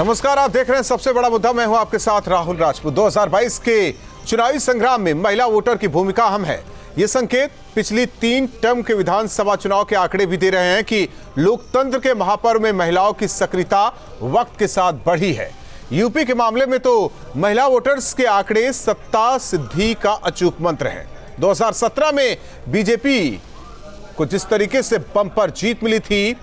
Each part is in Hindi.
नमस्कार, आप देख रहे हैं सबसे बड़ा मुद्दा। मैं हूं आपके साथ राहुल राजपूत। 2022 के चुनावी संग्राम में महिला वोटर की भूमिका अहम है। ये संकेत पिछली 3 टर्म के विधानसभा चुनाव के आंकड़े भी दे रहे हैं कि लोकतंत्र के महापर्व में महिलाओं की सक्रियता वक्त के साथ बढ़ी है। यूपी के मामले में तो महिला वोटर्स के आंकड़े सत्ता सिद्धि का अचूक मंत्र है। 2017 में बीजेपी को जिस तरीके से बम्पर जीत मिली थी,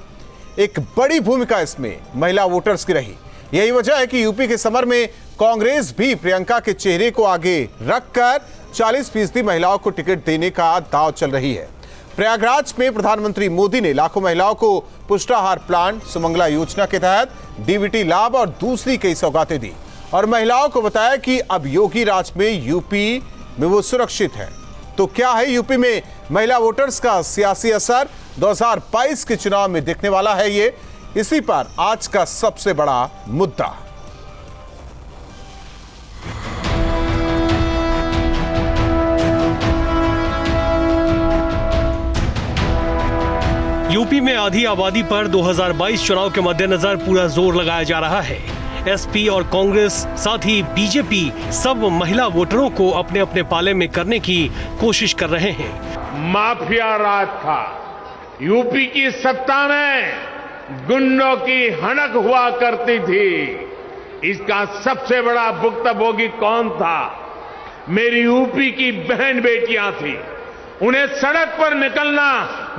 एक बड़ी भूमिका इसमें महिला वोटर्स की रही। यही वजह है कि यूपी के समर में कांग्रेस भी प्रियंका के चेहरे को आगे रखकर 40% महिलाओं को टिकट देने का दांव चल रही है। प्रयागराज में प्रधानमंत्री मोदी ने लाखों महिलाओं को पुष्टाहार प्लांट, सुमंगला योजना के तहत डीबीटी लाभ और दूसरी कई सौगातें दी और महिलाओं को बताया कि अब योगी राज में यूपी में वो सुरक्षित है। तो क्या है यूपी में महिला वोटर्स का सियासी असर? 2022 के चुनाव में दिखने वाला है ये। इसी पर आज का सबसे बड़ा मुद्दा। यूपी में आधी आबादी पर 2022 चुनाव के मद्देनजर पूरा जोर लगाया जा रहा है। एसपी और कांग्रेस, साथ ही बीजेपी सब महिला वोटरों को अपने अपने पाले में करने की कोशिश कर रहे हैं। माफिया राज था। यूपी की सत्ता में गुंडों की हनक हुआ करती थी। इसका सबसे बड़ा भुक्तभोगी कौन था? मेरी यूपी की बहन बेटियां थी। उन्हें सड़क पर निकलना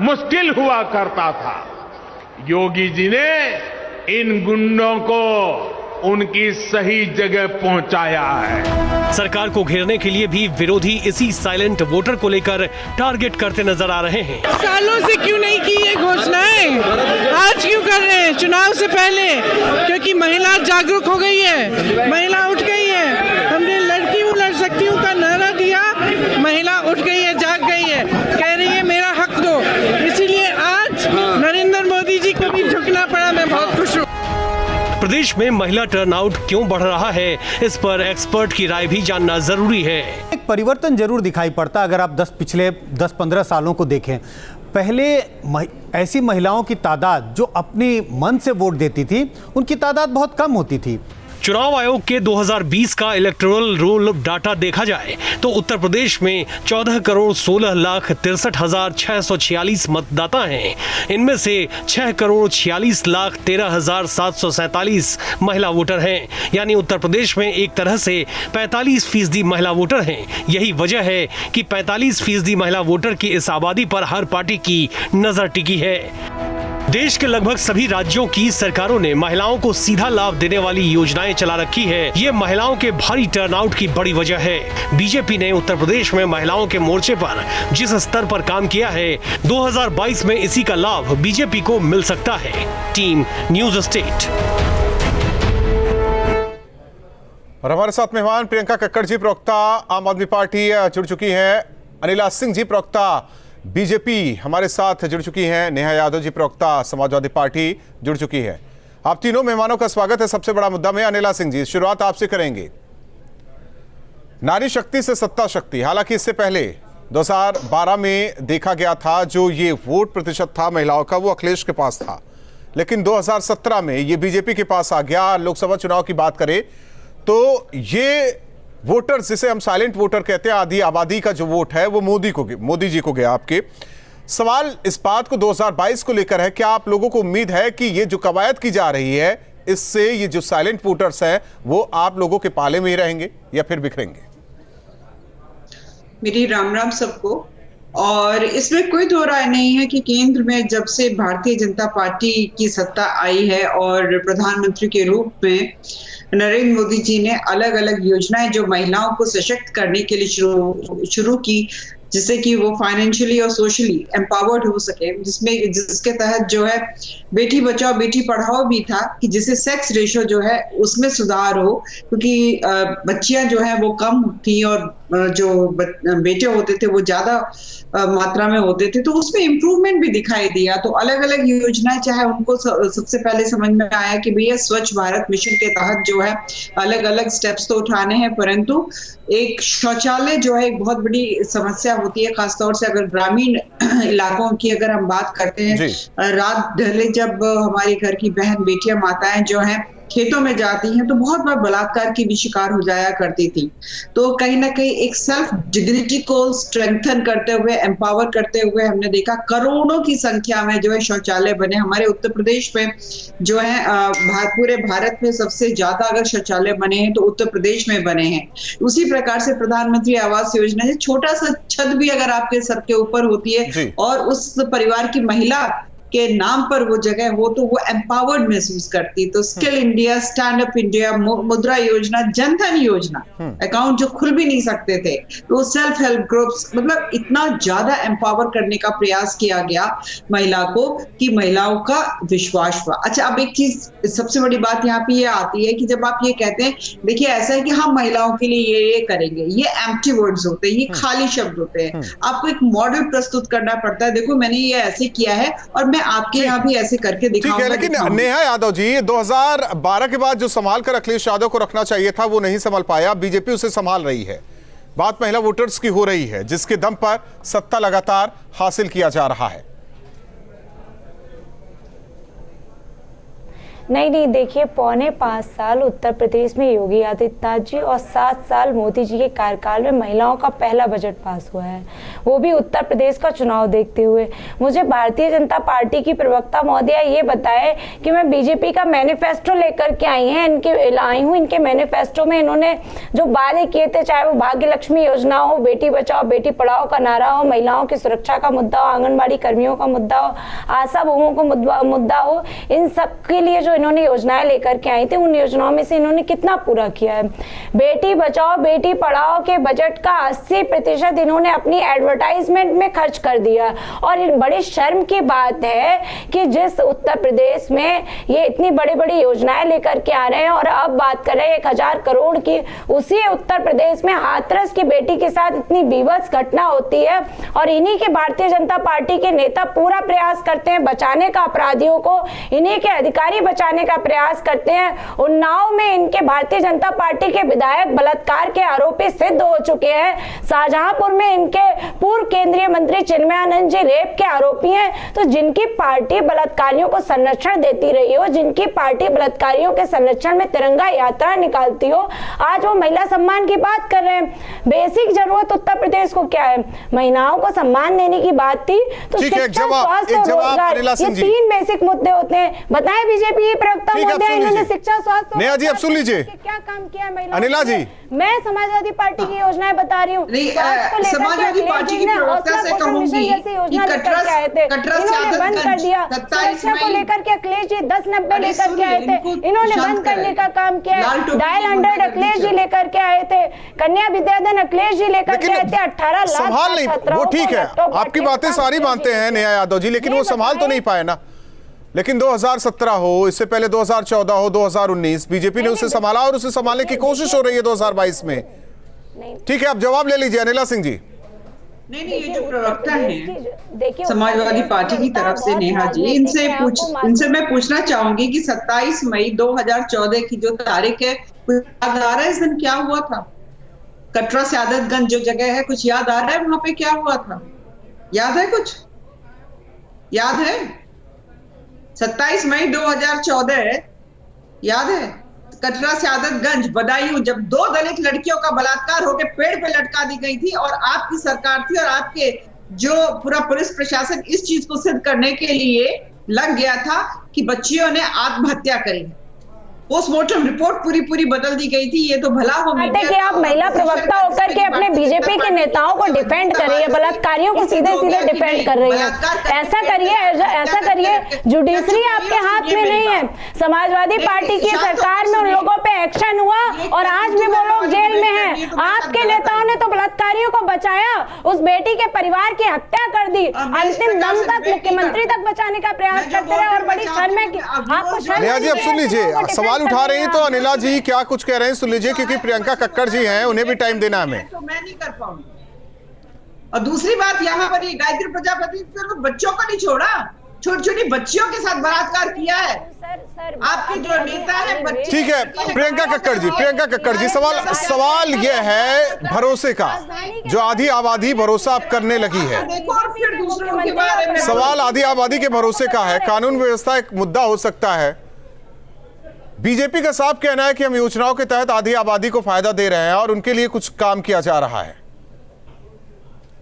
मुश्किल हुआ करता था। योगी जी ने इन गुंडों को उनकी सही जगह पहुंचाया है। सरकार को घेरने के लिए भी विरोधी इसी साइलेंट वोटर को लेकर टारगेट करते नजर आ रहे हैं। सालों से क्यों नहीं की ये घोषणाएं, आज क्यों कर रहे हैं? चुनाव से पहले, क्योंकि महिला जागरूक हो गई है, महिला उठ गई है। हमने लड़की हूँ लड़ सकती हूँ का नारा दिया, महिला उठ गई है, जाग गई है, कह रही है मेरा हक दो। इसीलिए आज नरेंद्र मोदी जी को भी झुकना पड़ा। मैं बहुत खुश हूँ। प्रदेश में महिला टर्नआउट क्यों बढ़ रहा है, इस पर एक्सपर्ट की राय भी जानना जरूरी है। एक परिवर्तन जरूर दिखाई पड़ता अगर आप पिछले 10-15 सालों को देखें। पहले ऐसी महिलाओं की तादाद जो अपनी मन से वोट देती थी, उनकी तादाद बहुत कम होती थी। चुनाव आयोग के 2020 का इलेक्टोरल रोल डाटा देखा जाए तो उत्तर प्रदेश में 14,16,63,646 मतदाता हैं। इनमें से 6,46,13,747 महिला वोटर हैं। यानी उत्तर प्रदेश में एक तरह से 45% महिला वोटर हैं। यही वजह है कि 45% महिला वोटर की इस आबादी पर हर पार्टी की नजर टिकी है। देश के लगभग सभी राज्यों की सरकारों ने महिलाओं को सीधा लाभ देने वाली योजनाएं चला रखी है। ये महिलाओं के भारी टर्नआउट की बड़ी वजह है। बीजेपी ने उत्तर प्रदेश में महिलाओं के मोर्चे पर जिस स्तर पर काम किया है, 2022 में इसी का लाभ बीजेपी को मिल सकता है। Team news state. और हमारे साथ मेहमान प्रियंका कक्कड़ जी, प्रवक्ता आम आदमी पार्टी जुड़ चुकी है। अनिला सिंह जी, प्रवक्ता बीजेपी हमारे साथ जुड़ चुकी हैं। नेहा यादव जी, प्रवक्ता समाजवादी पार्टी जुड़ चुकी है। आप तीनों मेहमानों का स्वागत है सबसे बड़ा मुद्दा में। अनिला सिंह जी, शुरुआत आपसे करेंगे। नारी शक्ति से सत्ता शक्ति, हालांकि इससे पहले 2012 में देखा गया था जो ये वोट प्रतिशत था महिलाओं का, वो अखिलेश के पास था। लेकिन 2017 में ये बीजेपी के पास आ गया। लोकसभा चुनाव की बात करें तो ये वोटर्स, जिसे हम साइलेंट वोटर कहते हैं, आधी आबादी का जो वोट है वो मोदी जी को गया। आपके सवाल इस बात को 2022 को लेकर है, क्या आप लोगों को उम्मीद है कि ये जो कवायद की जा रही है, इससे ये जो साइलेंट वोटर्स हैं वो आप लोगों के पाले में ही रहेंगे या फिर बिखरेंगे? मेरी राम राम सबको। और इसमें कोई दो राय नहीं है कि केंद्र में जब से भारतीय जनता पार्टी की सत्ता आई है और प्रधानमंत्री के रूप में नरेंद्र मोदी जी ने अलग अलग योजनाएं जो महिलाओं को सशक्त करने के लिए शुरू की, जिससे कि वो फाइनेंशियली और सोशली एम्पावर्ड हो सके, जिसके तहत जो है बेटी बचाओ बेटी पढ़ाओ भी था, कि जिससे सेक्स रेशो जो है उसमें सुधार हो, क्योंकि बच्चियां जो है वो कम थी और जो बेटे होते थे वो ज्यादा मात्रा में होते थे, तो उसमें इम्प्रूवमेंट भी दिखाई दिया। तो अलग अलग योजनाएं, चाहे उनको सबसे पहले समझ में आया कि भैया स्वच्छ भारत मिशन के तहत जो है अलग अलग स्टेप्स तो उठाने हैं, परंतु एक शौचालय जो है एक बहुत बड़ी समस्या होती है, खासतौर से अगर ग्रामीण इलाकों की अगर हम बात करते हैं। रात ढले जब हमारे घर की बहन बेटियां माताएं जो हैं खेतों में जाती हैं तो बहुत बार बलात्कार की भी शिकार हो जाया करती थी। तो कहीं ना कहीं एक सेल्फ डिग्निटी को स्ट्रेंथन करते हुए, एम्पावर करते हुए हमने देखा करोड़ों की संख्या में जो है शौचालय बने। हमारे उत्तर प्रदेश में जो है पूरे भारत में सबसे ज्यादा अगर शौचालय बने हैं तो उत्तर प्रदेश में बने हैं। उसी प्रकार से प्रधानमंत्री आवास योजना है, छोटा सा छत भी अगर आपके सर के ऊपर होती है और उस परिवार की महिला के नाम पर वो जगह हो तो वो एम्पावर्ड महसूस करती। तो skill India, stand up India, मुद्रा योजना, जनधन योजना, अकाउंट जो खुल भी नहीं सकते थे तो सेल्फ हेल्प ग्रुप्स, मतलब इतना ज्यादा एम्पावर करने का प्रयास किया गया महिला को कि महिलाओं का विश्वास हुआ। अच्छा, अब एक चीज सबसे बड़ी बात यहाँ पे ये आती है कि जब आप ये कहते हैं, देखिए ऐसा है कि हम महिलाओं के लिए ये करेंगे, ये एम्प्टी वर्ड्स होते हैं, ये खाली शब्द होते हैं। आपको एक मॉडल प्रस्तुत करना पड़ता है, देखो मैंने ये ऐसे किया है और मैं आपके यहाँ भी ऐसे करके दिखाऊंगा। ठीक है, लेकिन नेहा यादव जी 2012 के बाद जो संभाल कर अखिलेश यादव को रखना चाहिए था वो नहीं संभाल पाया, बीजेपी उसे संभाल रही है। बात महिला वोटर्स की हो रही है जिसके दम पर सत्ता लगातार हासिल किया जा रहा है। नहीं, देखिए 4.25 साल उत्तर प्रदेश में योगी आदित्यनाथ जी और 7 साल मोदी जी के कार्यकाल में महिलाओं का पहला बजट पास हुआ है, वो भी उत्तर प्रदेश का चुनाव देखते हुए। मुझे भारतीय जनता पार्टी की प्रवक्ता महोदया ये बताए कि मैं बीजेपी का मैनिफेस्टो लेकर के आई हूँ। इनके मैनिफेस्टो में इन्होंने जो वादे किए थे, चाहे वो भाग्य लक्ष्मी योजना हो, बेटी बचाओ बेटी पढ़ाओ का नारा हो, महिलाओं की सुरक्षा का मुद्दा हो, आंगनबाड़ी कर्मियों का मुद्दा हो, आशा बहुओं का मुद्दा हो, इन सब के लिए जो इन्होंने योजनाएं लेकर के आई थी, उन योजनाओं में से इन्होंने कितना पूरा किया है? बेटी बचाओ बेटी पढ़ाओ के बजट का 80% इन्होंने अपनी एडवर्टाइजमेंट में खर्च कर दिया। और बड़ी शर्म की बात है कि जिस उत्तर प्रदेश में ये इतनी बड़ी बड़ी योजनाएं लेकर के आ रहे हैं और अब बात कर रहे हैं 1000 करोड़ की, उसी उत्तर प्रदेश में हाथरस की बेटी के साथ इतनी बीभत्स घटना होती है और इन्हीं के भारतीय जनता पार्टी के नेता पूरा प्रयास करते हैं बचाने का अपराधियों को, इन्हीं के अधिकारी बचाने का प्रयास करते हैं। उन्नाव में इनके भारतीय जनता पार्टी के विधायक बलात्कार के आरोपी सिद्ध हो चुके हैं। शाहजहांपुर में इनके पूर्व केंद्रीय मंत्री चिन्मयानंद जी रेप के आरोपी हैं। तो जिनकी पार्टी बलात्कारियों को संरक्षण देती रही हो, जिनकी पार्टी बलात्कारियों के संरक्षण में तिरंगा यात्रा निकालती हो, आज वो महिला सम्मान की बात कर रहे हैं। बेसिक जरूरत उत्तर प्रदेश को क्या है? महिलाओं को सम्मान देने की बात थी तो शिक्षा, स्वास्थ्य और रोजगार, ये 3 बेसिक मुद्दे होते हैं। बताएं बीजेपी इन्होंने शिक्षा, स्वास्थ्य, नेहा जी अब सुन लीजिए क्या काम किया है अनिला जी। मैं समाजवादी पार्टी की योजनाएं बता रही हूँ। समाजवादी पार्टी की प्रवक्ता से कहूंगी कि इन्होंने बंद कर दिया। सुरक्षा को लेकर के अखिलेश जी 10-90 लेकर के आए थे, इन्होंने बंद करने का काम किया है। डायल 100 अखिलेश जी लेकर के आए थे, कन्या विद्याधन अखिलेश जी लेकर के आए थे। 18 लाख संभाल नहीं, वो ठीक है, आपकी बातें सारी मानते हैं नेहा यादव जी, लेकिन वो संभाल तो नहीं पाए ना। लेकिन 2017 हो, इससे पहले 2014 हो, 2019 बीजेपी ने उसे संभाला और उसे संभालने की कोशिश हो रही है 2022 में। ठीक है, आप जवाब ले लीजिए अनिला सिंह जी। नहीं, ये जो प्रवक्ता हैं समाजवादी पार्टी की तरफ से नेहा जी, इनसे मैं पूछना चाहूंगी कि 27 मई 2014 की जो तारीख है, कुछ याद आ रहा है इस दिन क्या हुआ था? कटरा सादतगंज जो जगह है, कुछ याद आ रहा है वहां पे क्या हुआ था? याद है कुछ? याद है? 27 मई 2014 याद है? कटरा सादतगंज बदायूं, जब 2 दलित लड़कियों का बलात्कार होकर पेड़ पे लटका दी गई थी और आपकी सरकार थी और आपके जो पूरा पुलिस प्रशासन इस चीज को सिद्ध करने के लिए लग गया था कि बच्चियों ने आत्महत्या करी। पोस्टमार्टम रिपोर्ट पूरी बदल दी गई थी। ये तो भला हो कि आप महिला प्रवक्ता होकर के अपने बीजेपी के नेताओं को डिफेंड कर रही है, बलात्कारियों को सीधे डिफेंड कर रही है। ऐसा करिए, जुडिशरी आपके हाथ में नहीं है। समाजवादी पार्टी की सरकार में उन लोगों पे एक्शन हुआ और आज भी वो लोग जेल में हैं। आपके नेताओं ने तो बलात्कारियों को बचाया, उस बेटी के परिवार की हत्या कर दी, अंतिम दम तक मुख्यमंत्री तक बचाने का प्रयास करते रहे। और बड़ी शर्म है कि आपको नेहा जी अब सुन लीजिए, सवाल उठा रही हैं तो अनिला जी क्या कुछ कह रहे हैं सुन लीजिए, क्योंकि प्रियंका कक्कड़ जी हैं, उन्हें भी टाइम देना हमें। तो मैं नहीं कर पाऊंगी। और दूसरी बात यहाँ पर गायत्री प्रजापति तो बच्चों को नहीं छोड़ा, छोटी बच्चियों के साथ बलात्कार किया है। आपके जो नेता है। ठीक है प्रियंका कक्कड़ जी, सवाल यह है भरोसे का, जो आधी आबादी भरोसा अब करने लगी है। सवाल आधी आबादी के भरोसे का है। कानून व्यवस्था एक मुद्दा हो सकता है, बीजेपी का साफ कहना है कि हम योजनाओं के तहत आधी आबादी को फायदा दे रहे हैं और उनके लिए कुछ काम किया जा रहा है।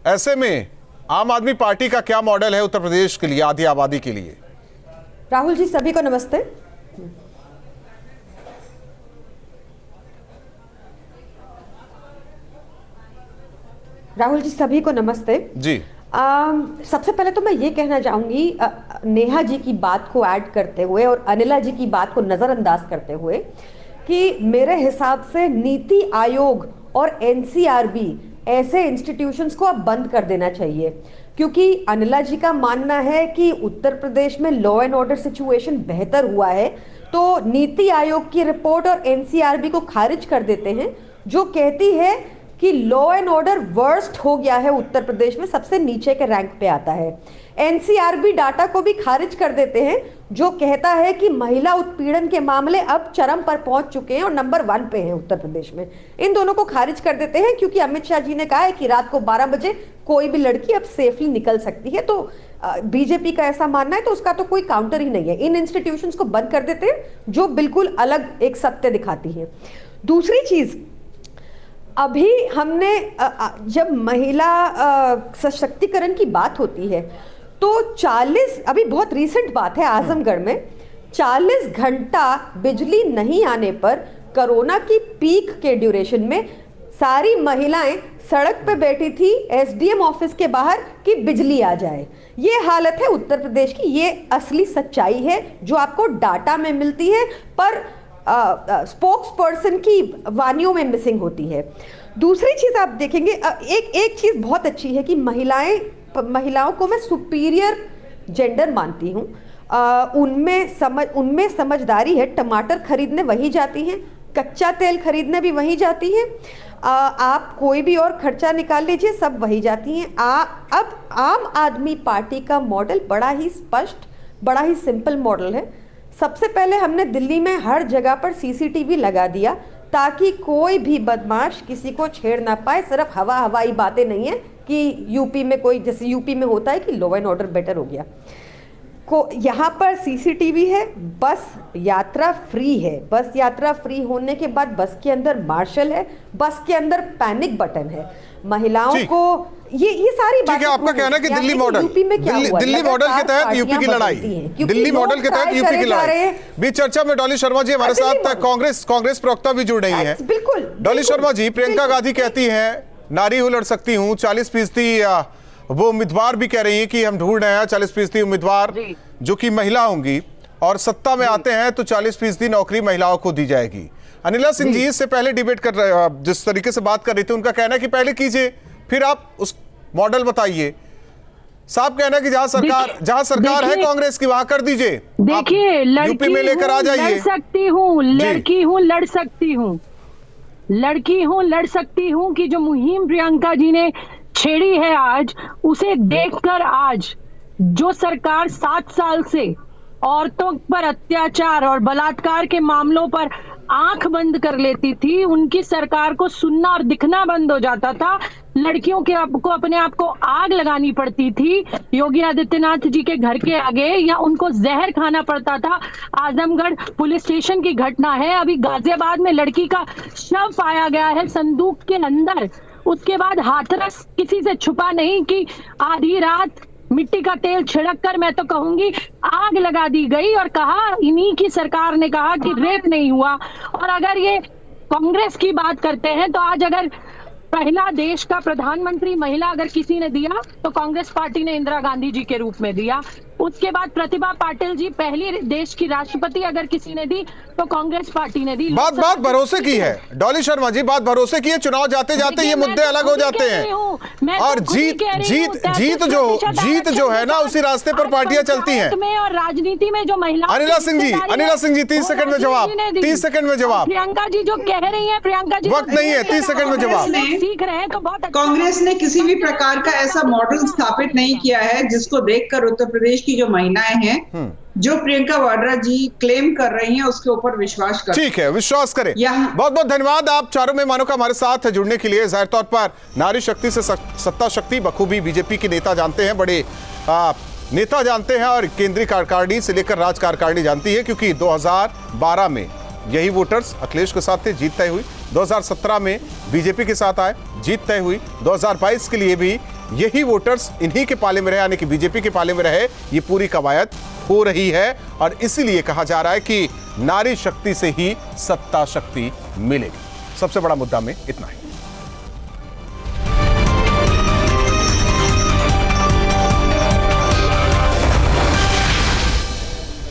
ऐसे में आम आदमी पार्टी का क्या मॉडल है उत्तर प्रदेश के लिए, आधी आबादी के लिए? राहुल जी सभी को नमस्ते। राहुल जी सभी को नमस्ते जी। सबसे पहले तो मैं ये कहना चाहूंगी नेहा जी की बात को ऐड करते हुए और अनिला जी की बात को नजरअंदाज करते हुए कि मेरे हिसाब से नीति आयोग और एनसीआरबी ऐसे इंस्टीट्यूशंस को अब बंद कर देना चाहिए, क्योंकि अनिला जी का मानना है कि उत्तर प्रदेश में लॉ एंड ऑर्डर सिचुएशन बेहतर हुआ है, तो नीति आयोग की रिपोर्ट और एनसीआरबी को खारिज कर देते हैं जो कहती है कि लॉ एंड ऑर्डर वर्स्ट हो गया है उत्तर प्रदेश में, सबसे नीचे के रैंक पे आता है। एनसीआरबी डाटा को भी खारिज कर देते हैं जो कहता है कि महिला उत्पीड़न के मामले अब चरम पर पहुंच चुके हैं और नंबर 1 पे हैं उत्तर प्रदेश में। इन दोनों को खारिज कर देते हैं क्योंकि अमित शाह जी ने कहा है कि रात को 12 बजे कोई भी लड़की अब सेफली निकल सकती है, तो बीजेपी का ऐसा मानना है, तो उसका तो कोई काउंटर ही नहीं है। इन इंस्टीट्यूशंस को बंद कर देते हैं जो बिल्कुल अलग एक सत्य दिखाती है। दूसरी चीज, अभी हमने जब महिला सशक्तिकरण की बात होती है तो 40, अभी बहुत रीसेंट बात है, आजमगढ़ में 40 घंटा बिजली नहीं आने पर कोरोना की पीक के ड्यूरेशन में सारी महिलाएं सड़क पे बैठी थी एसडीएम ऑफिस के बाहर कि बिजली आ जाए। ये हालत है उत्तर प्रदेश की, ये असली सच्चाई है जो आपको डाटा में मिलती है पर स्पोक्स पर्सन की वानियों में मिसिंग होती है। दूसरी चीज आप देखेंगे, एक चीज बहुत अच्छी है कि महिलाओं को मैं सुपीरियर जेंडर मानती हूँ, उनमें समझदारी है। टमाटर खरीदने वही जाती हैं, कच्चा तेल खरीदने भी वही जाती हैं, आप कोई भी और खर्चा निकाल लीजिए सब वही जाती हैं। अब आम आदमी पार्टी का मॉडल बड़ा ही स्पष्ट, बड़ा ही सिंपल मॉडल है। सबसे पहले हमने दिल्ली में हर जगह पर सीसीटीवी लगा दिया ताकि कोई भी बदमाश किसी को छेड़ ना पाए। सिर्फ हवाई बातें नहीं है कि यूपी में कोई, जैसे यूपी में होता है कि लॉ एंड ऑर्डर बेटर हो गया, को यहाँ पर सीसीटीवी है। बस यात्रा फ्री है, बस यात्रा फ्री होने के बाद बस के अंदर मार्शल है, बस के अंदर पैनिक बटन है। महिलाओं को ये सारी बातें, आपका कहना है कि दिल्ली मॉडल, दिल्ली मॉडल के तहत यूपी की लड़ाई, दिल्ली मॉडल के तहत यूपी की लड़ाई। बीच चर्चा में डॉली शर्मा जी हमारे साथ कांग्रेस प्रवक्ता भी जुड़ रही हैं। बिल्कुल डॉली शर्मा जी, प्रियंका गांधी कहती हैं नारी हूं लड़ सकती हूं, 40% वो उम्मीदवार भी कह रही हैं कि हम ढूंढ रहे हैं 40% उम्मीदवार जो कि महिला होंगी और सत्ता में आते हैं तो 40% नौकरी महिलाओं को दी जाएगी। अनिला सिंह जी इससे पहले डिबेट कर रहे, जिस तरीके से बात कर रही थी, उनका कहना है कि पहले कीजिए फिर आप उस मॉडल बताइए। साहब कहना है कि जहां सरकार है कांग्रेस की वहां कर दीजिए। देखिए, यूपी में लेकर आ जाइए। लड़ सकती हूँ, लड़की हूँ, लड़ सकती हूँ, लड़की हूँ, लड़ सकती हूँ कि जो मुहिम प्रियंका जी ने छेड़ी है आज, उसे देखकर आज जो सरकार 7 साल से औरतों पर अत्याचार और बलात्कार के मामलों पर आंख बंद कर लेती थी, उनकी सरकार को सुनना और दिखना बंद हो जाता था। लड़कियों के आपको अपने आप को आग लगानी पड़ती थी योगी आदित्यनाथ जी के घर के आगे, या उनको जहर खाना पड़ता था। आजमगढ़ पुलिस स्टेशन की घटना है, अभी गाजियाबाद में लड़की का शव पाया गया है संदूक के अंदर। उसके बाद हाथरस किसी से छुपा नहीं कि आधी रात मिट्टी का तेल छिड़क कर, मैं तो कहूंगी, आग लगा दी गई और कहा, इन्हीं की सरकार ने कहा कि रेप नहीं हुआ। और अगर ये कांग्रेस की बात करते हैं तो आज अगर पहला देश का प्रधानमंत्री महिला अगर किसी ने दिया तो कांग्रेस पार्टी ने इंदिरा गांधी जी के रूप में दिया। उसके बाद प्रतिभा पाटिल जी पहली देश की राष्ट्रपति अगर किसी ने दी तो कांग्रेस पार्टी ने दी। बात भरोसे की है डॉली शर्मा जी, बात भरोसे की है। चुनाव जाते जाते ये मुद्दे अलग हो जाते हैं और जीत जो है ना उसी रास्ते पर पार्टियां चलती हैं। और राजनीति में जो महिला, अनिला सिंह जी 30 सेकंड में जवाब, 30 सेकंड में जवाब। प्रियंका जी जो कह रही है, प्रियंका जी वक्त नहीं है, 30 सेकंड में जवाब। सीख रहे हैं तो बहुत। कांग्रेस ने किसी भी प्रकार का ऐसा मॉडल स्थापित नहीं किया है जिसको देखकर उत्तर प्रदेश की जो महिलाएं हैं, जो प्रियंका वाड्रा जी क्लेम कर रही हैं, उसके ऊपर विश्वास करें। ठीक है, विश्वास करें। बहुत बहुत धन्यवाद आप चारों मेहमानों का हमारे साथ जुड़ने के लिए। जाहिर तौर पर नारी शक्ति से सत्ता शक्ति बखूबी बीजेपी के नेता जानते हैं, बड़े नेता जानते हैं और केंद्रीय कार्यकारिणी से लेकर राज्य कार्यकारिणी जानती है, क्योंकि 2012 में यही वोटर्स अखिलेश के साथ थे, जीत तय हुई। 2017 में बीजेपी के साथ आए, जीत तय हुई। 2022 के लिए भी यही वोटर्स इन्हीं के पाले में रहे, यानी कि बीजेपी के पाले में रहे। ये पूरी कवायद हो रही है और इसीलिए कहा जा रहा है कि नारी शक्ति से ही सत्ता शक्ति मिलेगी। सबसे बड़ा मुद्दा में इतना ही।